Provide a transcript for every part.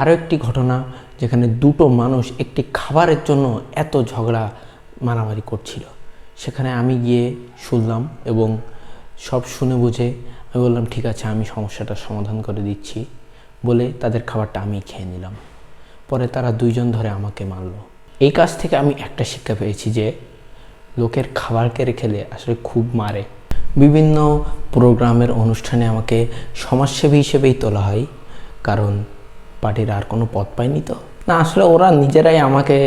আরও একটি ঘটনা যেখানে দুটো মানুষ একটি খাবারের জন্য এত ঝগড়া মারামারি করছিল, সেখানে আমি গিয়ে শুনলাম এবং সব শুনে বুঝে আমি বললাম ঠিক আছে, আমি সমস্যাটার সমাধান করে দিচ্ছি বলে তাদের খাবারটা আমি খেয়ে নিলাম। পরে তারা দুইজন ধরে আমাকে মারল। এই কাজ থেকে আমি একটা শিক্ষা পেয়েছি যে লোকের খাবার কেড়ে খেলে আসলে খুব মারে। বিভিন্ন প্রোগ্রামের অনুষ্ঠানে আমাকে সমাজসেবী হিসেবেই তোলা হয়, কারণ পার্টির আর কোনো পদ পায়নি তো না। আসলে ওরা নিজেরাই আমাকে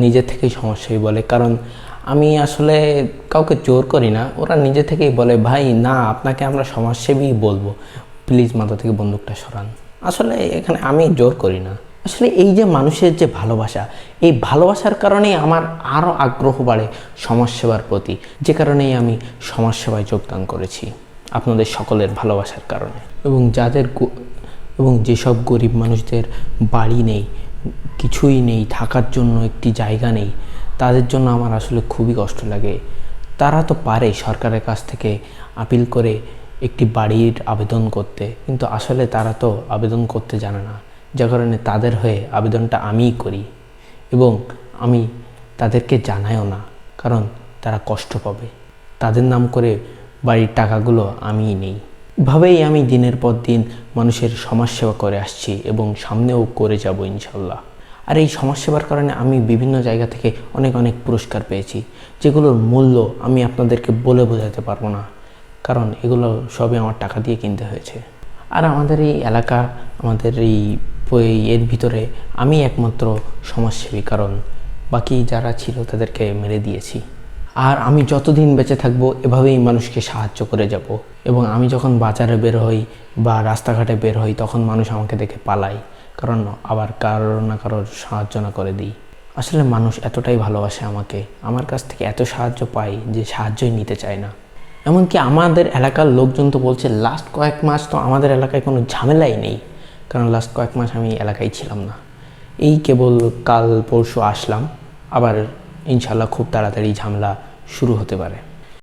নিজে থেকেই সমাজসেবী বলে, কারণ আমি আসলে কাউকে জোর করি না। ওরা নিজে থেকেই বলে ভাই না, আপনাকে আমরা সমাজসেবী বলবো, প্লিজ মাথা থেকে বন্দুকটা সরান। আসলে এখানে আমি জোর করি না। আসলে এই যে মানুষের যে ভালোবাসা, এই ভালোবাসার কারণেই আমার আরও আগ্রহ বাড়ে সমাজসেবার প্রতি, যে কারণেই আমি সমাজসেবায় যোগদান করেছি আপনাদের সকলের ভালোবাসার কারণে। এবং যেসব গরিব মানুষদের বাড়ি নেই, কিছুই নেই, থাকার জন্য একটি জায়গা নেই, তাদের জন্য আমার আসলে খুবই কষ্ট লাগে। তারা তো পারে সরকারের কাছ থেকে আপিল করে একটি বাড়ির আবেদন করতে, কিন্তু আসলে তারা তো আবেদন করতে জানে না, যার কারণে তাদের হয়ে আবেদনটা আমিই করি এবং আমি তাদেরকে জানাইও না, কারণ তারা কষ্ট পাবে। তাদের নাম করে বাড়ির টাকাগুলো আমিই নেই। এভাবেই আমি দিনের পর দিন মানুষের সমাজসেবা করে আসছি এবং সামনেও করে যাব ইনশাল্লাহ। আর এই সমাজসেবার কারণে আমি বিভিন্ন জায়গা থেকে অনেক অনেক পুরস্কার পেয়েছি, যেগুলোর মূল্য আমি আপনাদেরকে বলে বোঝাতে পারবো না, কারণ এগুলো সবই আমার টাকা দিয়ে কিনতে হয়েছে। আর আমাদের এই এলাকা, আমাদের এর ভিতরে আমি একমাত্র সমাজসেবী, কারণ বাকি যারা ছিল তাদেরকে মেরে দিয়েছি। আর আমি যতদিন বেঁচে থাকবো এভাবেই মানুষকে সাহায্য করে যাব। এবং আমি যখন বাজারে বের হই বা রাস্তাঘাটে বের হই, তখন মানুষ আমাকে দেখে পালায়, কারণ আবার কারোর না কারোর সাহায্য না করে দিই। আসলে মানুষ এতটাই ভালোবাসে আমাকে, আমার কাছ থেকে এত সাহায্য পাই যে সাহায্যই নিতে চায় না। এমনকি আমাদের এলাকার লোকজন তো বলছে লাস্ট কয়েক মাস তো আমাদের এলাকায় কোনো ঝামেলাই নেই, কারণ লাস্ট কয়েক মাস আমি এলাকায় ছিলাম না। এই কেবল কাল পরশু আসলাম, আবার ইনশাল্লাহ খুব তাড়াতাড়ি ঝামেলা শুরু হতে পারে।